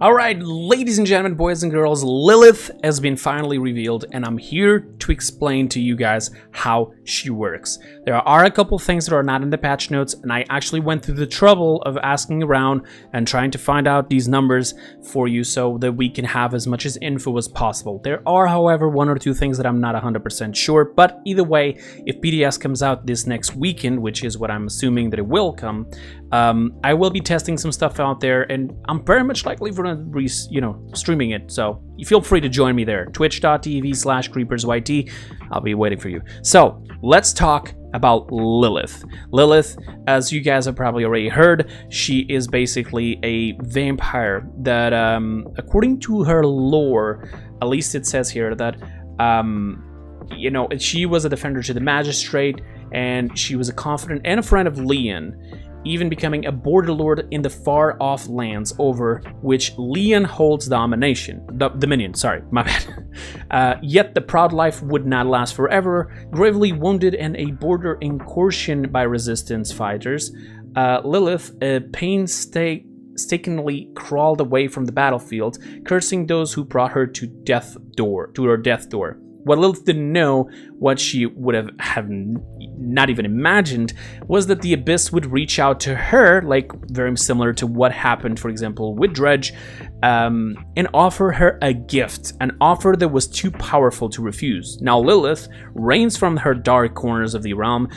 Alright, ladies and gentlemen, boys and girls, Lilith has been finally revealed, and I'm here to explain to you guys how she works. There are a couple things that are not in the patch notes, and I actually went through the trouble of asking around and trying to find out these numbers for you so that we can have as much info as possible. There are, however, one or two things that I'm not 100% sure, but either way, if BDS comes out this next weekend, which is what I'm assuming that it will come, I will be testing some stuff out there, and I'm very much likely for streaming it, so you feel free to join me there. Twitch.tv/KreepersYT. I'll be waiting for you. So let's talk about Lilith. Lilith, as you guys have probably already heard, she is basically a vampire that, according to her lore, at least it says here that, she was a defender to the magistrate, and she was a confidant and a friend of Leon, even becoming a border lord in the far-off lands over which Leon holds dominion, sorry, my bad. Yet the proud life would not last forever. Gravely wounded in a border incursion by resistance fighters, Lilith painstakingly crawled away from the battlefield, cursing those who brought her to her death door. What Lilith didn't know, what she would have not even imagined, was that the Abyss would reach out to her, like very similar to what happened, for example, with Dredge, and offer her a gift, an offer that was too powerful to refuse. Now Lilith reigns from her dark corners of the realm,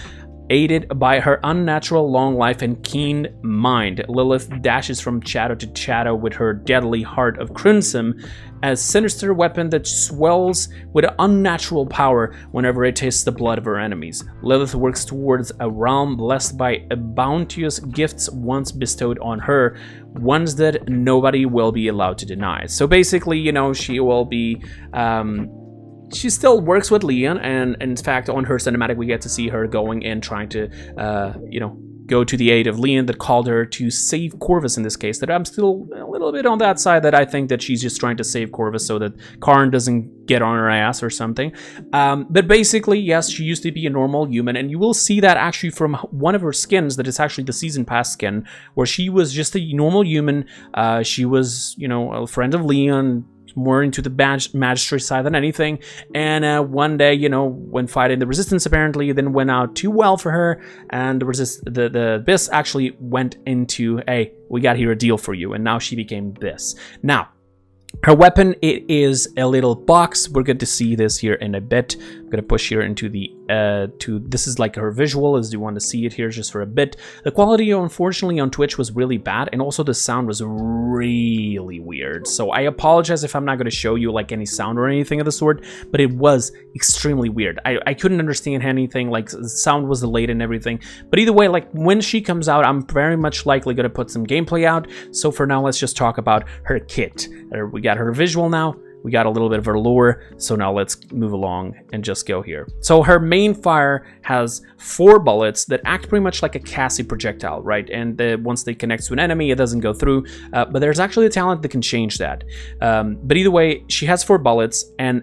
aided by her unnatural long life and keen mind. Lilith dashes from shadow to shadow with her deadly heart of crimson, a sinister weapon that swells with unnatural power whenever it tastes the blood of her enemies. Lilith works towards a realm blessed by bounteous gifts once bestowed on her, ones that nobody will be allowed to deny. So basically, she will be... she still works with Leon, and in fact, on her cinematic, we get to see her going and trying to, go to the aid of Leon that called her to save Corvus in this case. That I'm still a little bit on that side, that I think that she's just trying to save Corvus so that Karn doesn't get on her ass or something. But basically, yes, she used to be a normal human, and you will see that actually from one of her skins, that is actually the season pass skin, where she was just a normal human. She was, a friend of Leon, more into the magistrate side than anything, and one day, when fighting the resistance, apparently it didn't went out too well for her, and the Abyss actually went into, hey, we got here a deal for you, and now she became this. Now, her weapon, it is a little box. We're going to see this here in a bit. I'm going to push here into the, this is like her visual, as you want to see it here just for a bit. The quality, unfortunately, on Twitch was really bad, and also the sound was really weird. So I apologize if I'm not going to show you like any sound or anything of the sort, but it was extremely weird. I couldn't understand anything, like the sound was delayed and everything. But either way, like when she comes out, I'm very much likely going to put some gameplay out. So for now, let's just talk about her kit. We got her visual now, we got a little bit of her lore, so now let's move along and just go here. So her main fire has 4 bullets that act pretty much like a Cassie projectile, right? And once they connect to an enemy, it doesn't go through, but there's actually a talent that can change that. But either way, she has 4 bullets, and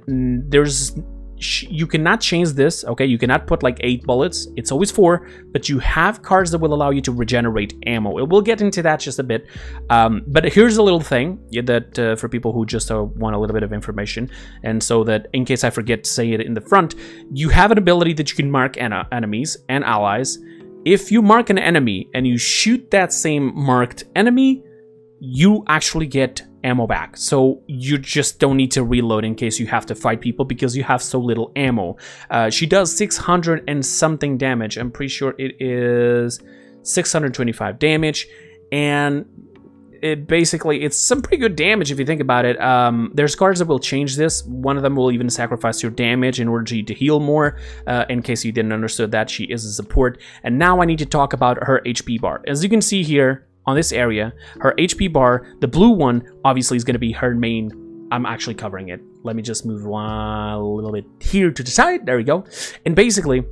you cannot change this, okay? You cannot put like 8 bullets. It's always 4, but you have cards that will allow you to regenerate ammo. We'll get into that just a bit. But here's a little thing that for people who just want a little bit of information, and so that in case I forget to say it in the front, you have an ability that you can mark enemies and allies. If you mark an enemy and you shoot that same marked enemy, you actually get ammo back, so you just don't need to reload in case you have to fight people because you have so little ammo. She does 600 and something damage. I'm pretty sure it is 625 damage, and it's some pretty good damage if you think about it. There's cards that will change this. One of them will even sacrifice your damage in order to heal more. In case you didn't understand that, she is a support. And now I need to talk about her HP bar. As you can see here, on this area, her HP bar, the blue one, obviously is going to be her main. I'm actually covering it. Let me just move a little bit here to the side. There we go. And basically,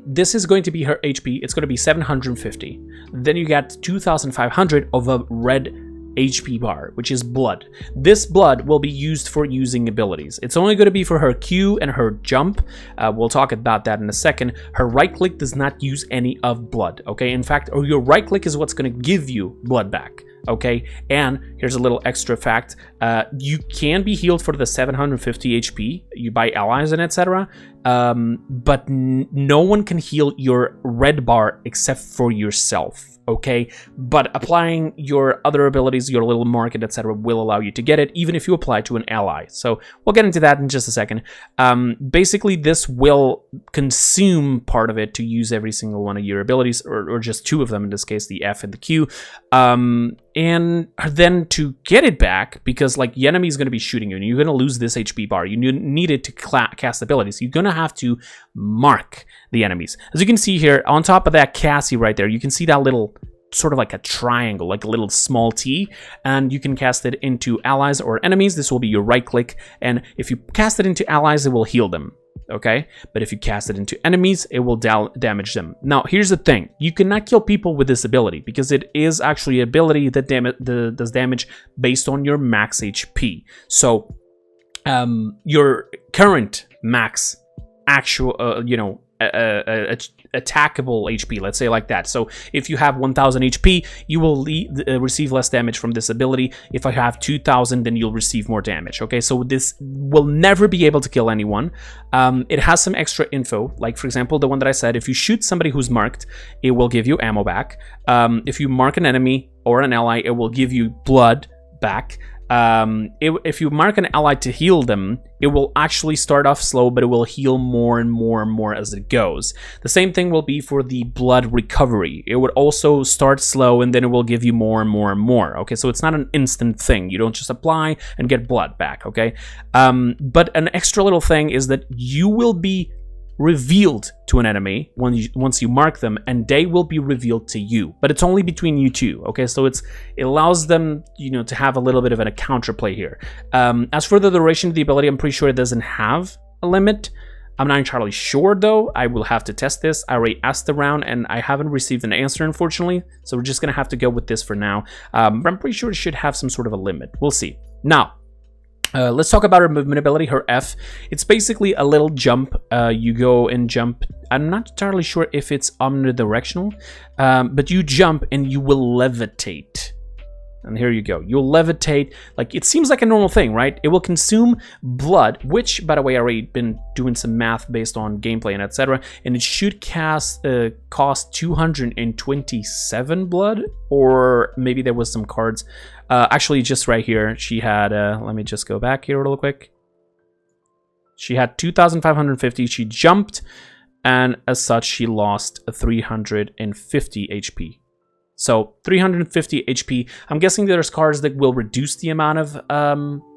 this is going to be her HP. It's going to be 750. Then you got 2,500 of a red HP bar, which is blood. This blood will be used for using abilities. It's only going to be for her Q and her jump. We'll talk about that in a second. Her right click does not use any of blood, okay? In fact, your right click is what's going to give you blood back. okay? And here's a little extra fact. You can be healed for the 750 HP you buy allies and etc. But no one can heal your red bar except for yourself, okay? But applying your other abilities, your little market, etc. will allow you to get it, even if you apply to an ally. So we'll get into that in just a second. Basically, this will consume part of it to use every single one of your abilities, or just two of them, in this case, the F and the Q. And then to get it back, because like the enemy is going to be shooting you, and you're going to lose this HP bar. You need it to cast abilities. You're going to have to mark the enemies. As you can see here, on top of that Cassie right there, you can see that little sort of like a triangle, like a little small T, and you can cast it into allies or enemies. This will be your right click, and if you cast it into allies, it will heal them. Okay, but if you cast it into enemies, it will damage them. Now, here's the thing. You cannot kill people with this ability because it is actually an ability that does damage based on your max HP. So, your current max actual, attackable HP, let's say like that. So if you have 1000 HP, you will receive less damage from this ability. If I have 2000, then you'll receive more damage. Okay, so this will never be able to kill anyone. It has some extra info, like for example, the one that I said, if you shoot somebody who's marked, it will give you ammo back. If you mark an enemy or an ally, it will give you blood back. If you mark an ally to heal them, it will actually start off slow, but it will heal more and more and more as it goes. The same thing will be for the blood recovery. It would also start slow, and then it will give you more and more and more. Okay, so it's not an instant thing. You don't just apply and get blood back, okay? But an extra little thing is that you will be revealed to an enemy once you mark them, and they will be revealed to you, but it's only between you two. Okay, so it allows them, to have a little bit of a counterplay here. As for the duration of the ability, I'm pretty sure it doesn't have a limit. I'm not entirely sure though. I will have to test this. I already asked around and I haven't received an answer, unfortunately, so we're just gonna have to go with this for now. But I'm pretty sure it should have some sort of a limit. We'll see. Now, let's talk about her movement ability, her F. It's basically a little jump. You go and jump. I'm not entirely sure if it's omnidirectional, but you jump and you will levitate. And here you go. You'll levitate. Like, it seems like a normal thing, right? It will consume blood, which, by the way, I already been doing some math based on gameplay and etc. And it should cost 227 blood, or maybe there was some cards. Actually, just right here, she had, let me just go back here real quick. She had 2,550. She jumped, and as such, she lost 350 HP. So 350 HP. I'm guessing there's cards that will reduce the amount of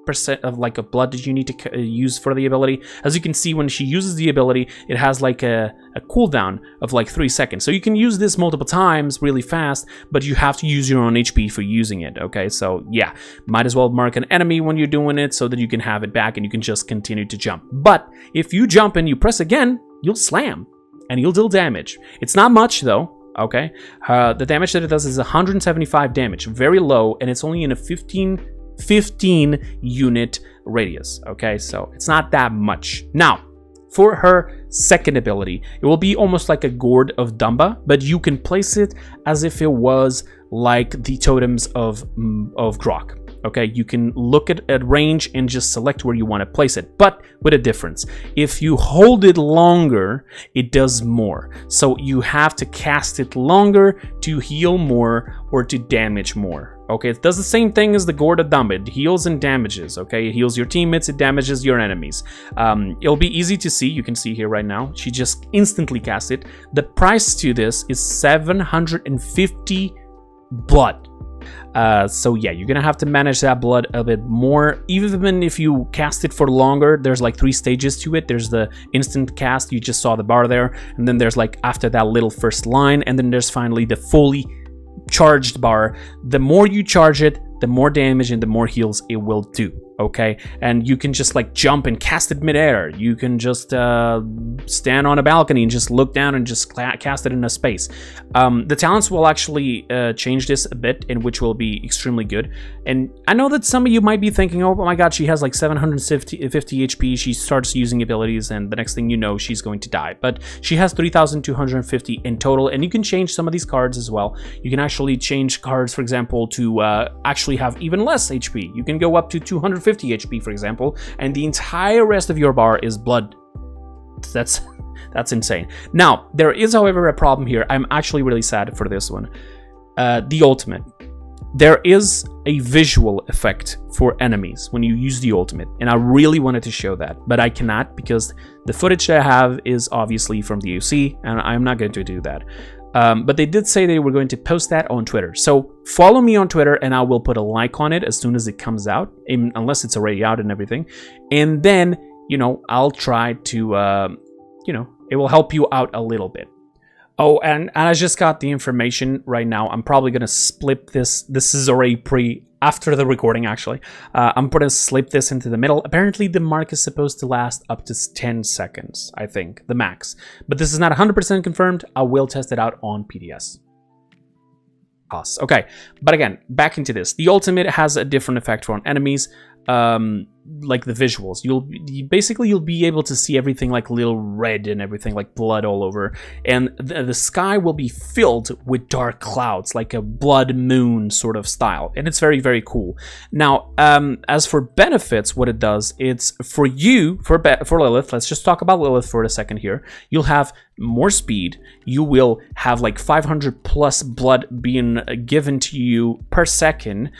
percent of blood that you need to use for the ability. As you can see, when she uses the ability, it has like a cooldown of like 3 seconds. So you can use this multiple times really fast, but you have to use your own HP for using it. Okay, so yeah, might as well mark an enemy when you're doing it so that you can have it back and you can just continue to jump. But if you jump and you press again, you'll slam and you'll deal damage. It's not much though. Okay, the damage that it does is 175 damage, very low, and it's only in a 15 unit radius. Okay, so it's not that much. Now, for her second ability, it will be almost like a gourd of Dumba, but you can place it as if it was like the totems of Grok. Okay, you can look at range and just select where you want to place it, but with a difference. If you hold it longer, it does more. So you have to cast it longer to heal more or to damage more. Okay, it does the same thing as the Gourd of Dumba. It heals and damages. Okay, it heals your teammates, it damages your enemies. It'll be easy to see. You can see here right now. She just instantly cast it. The price to this is 750 blood. So yeah, you're gonna have to manage that blood a bit more. Even if you cast it for longer, there's like 3 stages to it. There's the instant cast, you just saw the bar there, and then there's like after that little first line, and then there's finally the fully charged bar. The more you charge it, the more damage and the more heals it will do, okay? And you can just like jump and cast it midair. You can just stand on a balcony and just look down and just cast it in a space. The talents will actually change this a bit, and which will be extremely good. And I know that some of you might be thinking, oh my god, she has like 750 HP, she starts using abilities, and the next thing you know, she's going to die. But she has 3,250 in total, and you can change some of these cards as well. You can actually change cards, for example, to actually have even less HP. You can go up to 250 HP, for example, and the entire rest of your bar is blood. That's insane. Now, there is, however, a problem here. I'm actually really sad for this one. The ultimate. There is a visual effect for enemies when you use the ultimate, and I really wanted to show that, but I cannot because the footage I have is obviously from the UC, and I'm not going to do that. But they did say they were going to post that on Twitter. So follow me on Twitter and I will put a like on it as soon as it comes out, unless it's already out and everything. And then, you know, I'll try to, you know, it will help you out a little bit. Oh, and I just got the information right now. I'm probably going to split this. This is already after the recording, actually. I'm going to slip this into the middle. Apparently, the mark is supposed to last up to 10 seconds, I think, the max. But this is not 100% confirmed. I will test it out on PDS. Okay, but again, back into this. The ultimate has a different effect on enemies. Like the visuals, you'll be able to see everything like little red and everything like blood all over, and the sky will be filled with dark clouds, like a blood moon sort of style, and it's very, very cool. Now, as for benefits, what it does, it's for you, for Lilith. Let's just talk about Lilith for a second here. You'll have more speed. You will have like 500 plus blood being given to you per second.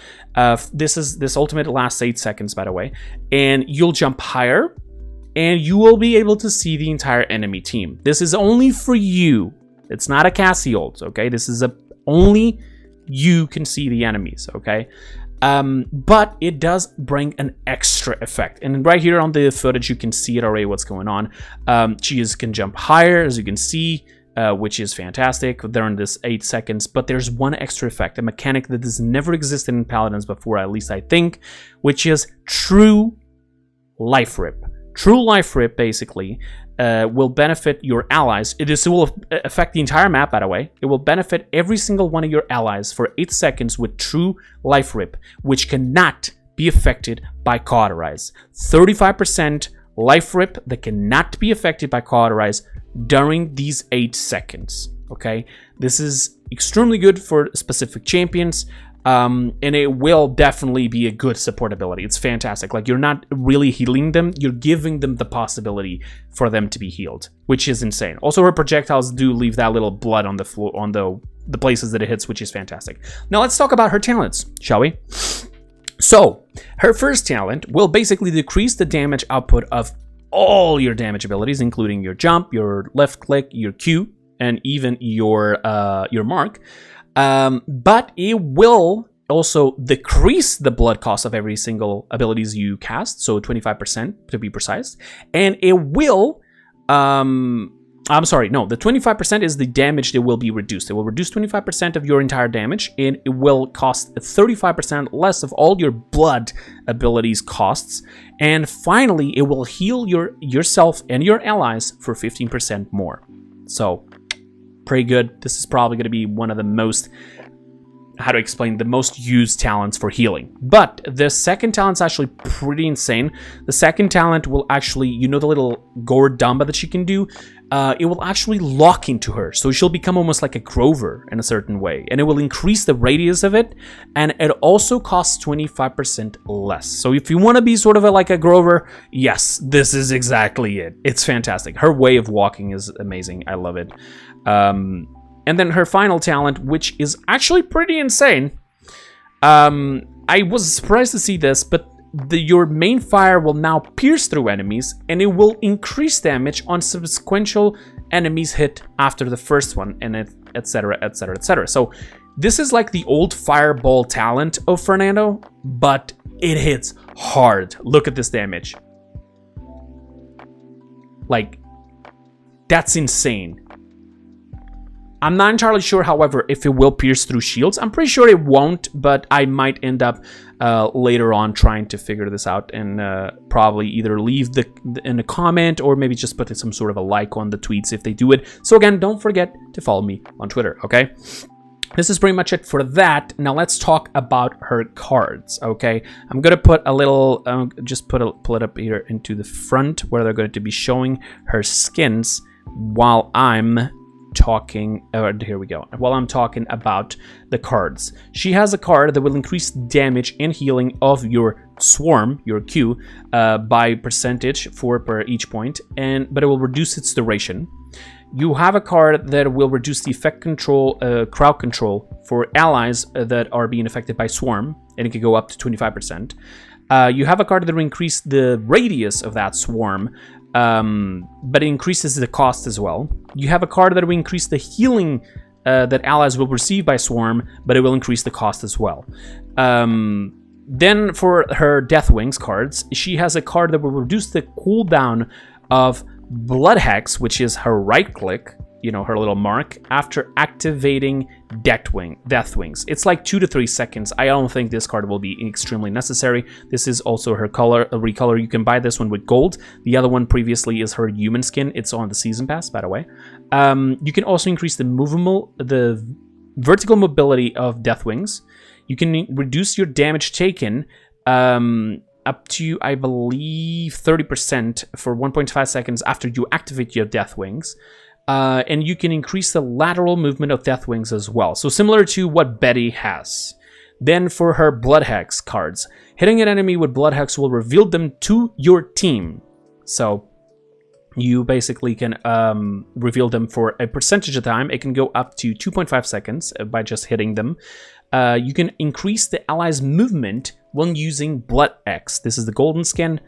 This ultimate lasts 8 seconds, by the way, and you'll jump higher, and you will be able to see the entire enemy team. This is only for you. It's not a Cassie ult, okay? This is only you can see the enemies, okay? But it does bring an extra effect, and right here on the footage you can see it already what's going on. She can jump higher, as you can see, which is fantastic during this 8 seconds, but there's one extra effect, a mechanic that has never existed in Paladins before, at least I think, which is True Life Rip. True Life Rip basically will benefit your allies. It will affect the entire map, by the way. It will benefit every single one of your allies for 8 seconds with True Life Rip, which cannot be affected by Cauterize. 35% Life Rip that cannot be affected by Cauterize during these 8 seconds, okay? This is extremely good for specific champions, and it will definitely be a good support ability. It's fantastic. Like, you're not really healing them, you're giving them the possibility for them to be healed, which is insane. Also, her projectiles do leave that little blood on the floor, on the places that it hits, which is fantastic. Now let's talk about her talents, shall we? So, her first talent will basically decrease the damage output of all your damage abilities, including your jump, your left click, your Q, and even your mark. But it will also decrease the blood cost of every single abilities you cast, so 25% to be precise. And it will, I'm sorry, no, the 25% is the damage that will be reduced. It will reduce 25% of your entire damage, and it will cost 35% less of all your blood abilities costs. And finally, it will heal yourself and your allies for 15% more. So, pretty good. This is probably going to be one of the most, how to explain, the most used talents for healing. But the second talent's actually pretty insane. The second talent will actually, you know, the little Gourd Damba that she can do, it will actually lock into her, so she'll become almost like a Grover in a certain way, and it will increase the radius of it, and it also costs 25% less. So if you want to be sort of like a Grover, yes, this is exactly it. It's fantastic. Her way of walking is amazing. I love it. And then her final talent, which is actually pretty insane. I was surprised to see this, but your main fire will now pierce through enemies, and it will increase damage on subsequent enemies hit after the first one, and etc, etc, etc. So this is like the old fireball talent of Fernando, but it hits hard. Look at this damage. Like, that's insane. I'm not entirely sure, however, if it will pierce through shields. I'm pretty sure it won't, but I might end up later on trying to figure this out and probably either leave in a comment or maybe just put some sort of a like on the tweets if they do it. So again, don't forget to follow me on Twitter, okay? This is pretty much it for that. Now let's talk about her cards, okay? I'm gonna put a little, pull it up here into the front where they're going to be showing her skins while I'm talking. Here we go. While I'm talking about the cards, she has a card that will increase damage and healing of your swarm, your Q, by percentage per each point, but it will reduce its duration. You have a card that will reduce the effect control, crowd control for allies that are being affected by swarm, and it can go up to 25%. You have a card that will increase the radius of that swarm, but it increases the cost as well. You have a card that will increase the healing that allies will receive by swarm, but it will increase the cost as well. Then for her Death Wings cards, she has a card that will reduce the cooldown of Blood Hex, which is her right click, you know, her little mark, after activating Death Wings. It's like 2 to 3 seconds. I don't think this card will be extremely necessary. This is also her recolor. You can buy this one with gold. The other one previously is her human skin. It's on the season pass, by the way. You can also increase the vertical mobility of Death Wings. You can reduce your damage taken up to, I believe, 30% for 1.5 seconds after you activate your Death Wings. And you can increase the lateral movement of Death Wings as well. So similar to what Betty has. Then for her Blood Hex cards, hitting an enemy with Blood Hex will reveal them to your team. So you basically can reveal them for a percentage of time. It can go up to 2.5 seconds by just hitting them. You can increase the allies' movement when using Blood X. This is the golden skin.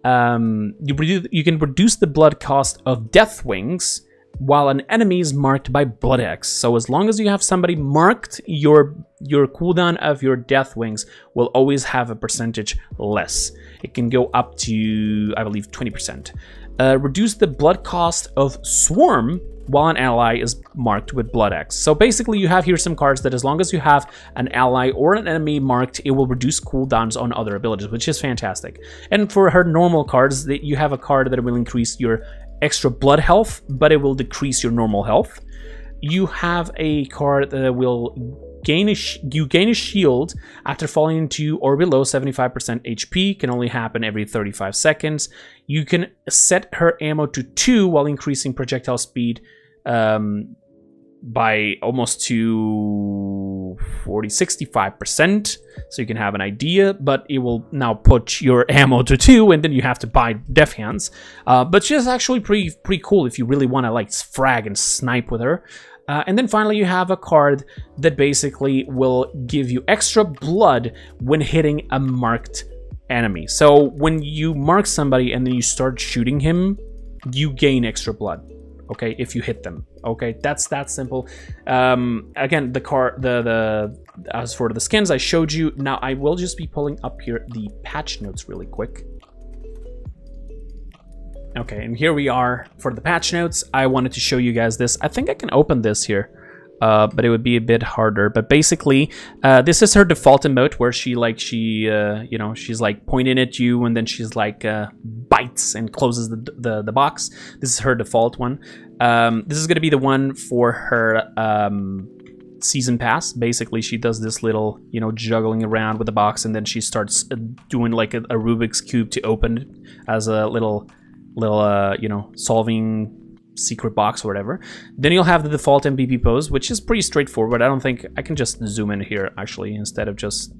You can reduce the blood cost of Death Wings while an enemy is marked by Blood X. So as long as you have somebody marked, your cooldown of your Death Wings will always have a percentage less. It can go up to, I believe, 20%. Reduce the blood cost of Swarm while an ally is marked with Blood X. So basically you have here some cards that as long as you have an ally or an enemy marked, it will reduce cooldowns on other abilities, which is fantastic. And for her normal cards, you have a card that will increase your extra blood health, but it will decrease your normal health. You have a card that will gain a shield after falling into or below 75% HP. Can only happen every 35 seconds. You can set her ammo to 2 while increasing projectile speed by almost to 65%. So you can have an idea, but it will now put your ammo to 2, and then you have to buy Def Hands. But she's actually pretty cool if you really want to like frag and snipe with her. And then finally you have a card that basically will give you extra blood when hitting a marked enemy. So when you mark somebody and then you start shooting him, you gain extra blood, okay, if you hit them. Okay, that's that simple. Again, as for the skins I showed you, now I will just be pulling up here the patch notes really quick. Okay, and here we are for the patch notes. I wanted to show you guys this. I think I can open this here, but it would be a bit harder. But basically, this is her default emote where she's like pointing at you, and then she's like bites and closes the box. This is her default one. This is going to be the one for her season pass. Basically, she does this little, juggling around with the box, and then she starts doing like a Rubik's Cube to open it as a little solving secret box or whatever. Then you'll have the default MVP pose, which is pretty straightforward. I don't think I can just zoom in here actually instead of just,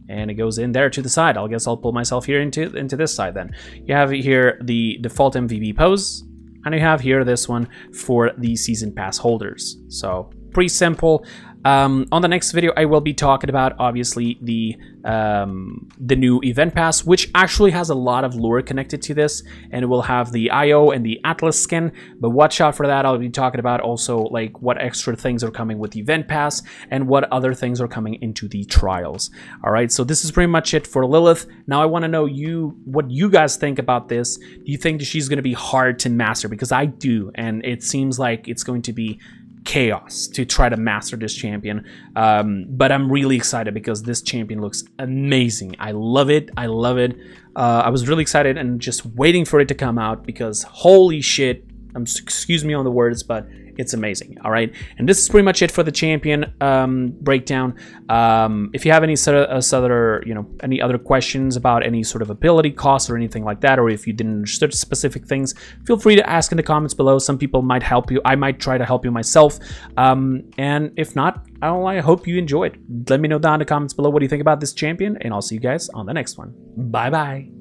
and it goes in there to the side. I guess I'll pull myself here into this side. Then you have here the default MVP pose, and you have here this one for the season pass holders. So pretty simple. On the next video, I will be talking about obviously the new event pass, which actually has a lot of lore connected to this, and it will have the IO and the Atlas skin. But watch out for that. I'll be talking about also like what extra things are coming with the event pass and what other things are coming into the trials. All right, so this is pretty much it for Lilith. Now I want to know what you guys think about this. Do you think that she's going to be hard to master? Because I do, and it seems like it's going to be chaos to try to master this champion. But I'm really excited because this champion looks amazing. I love it. I love it. I was really excited and just waiting for it to come out because holy shit. Excuse me on the words, but it's amazing. All right, and this is pretty much it for the champion breakdown. If you have any any other questions about any sort of ability costs or anything like that, or if you didn't understand specific things, feel free to ask in the comments below. Some people might help you. I might try to help you myself. And if not, I hope you enjoyed. Let me know down in the comments below what do you think about this champion, and I'll see you guys on the next one. Bye bye.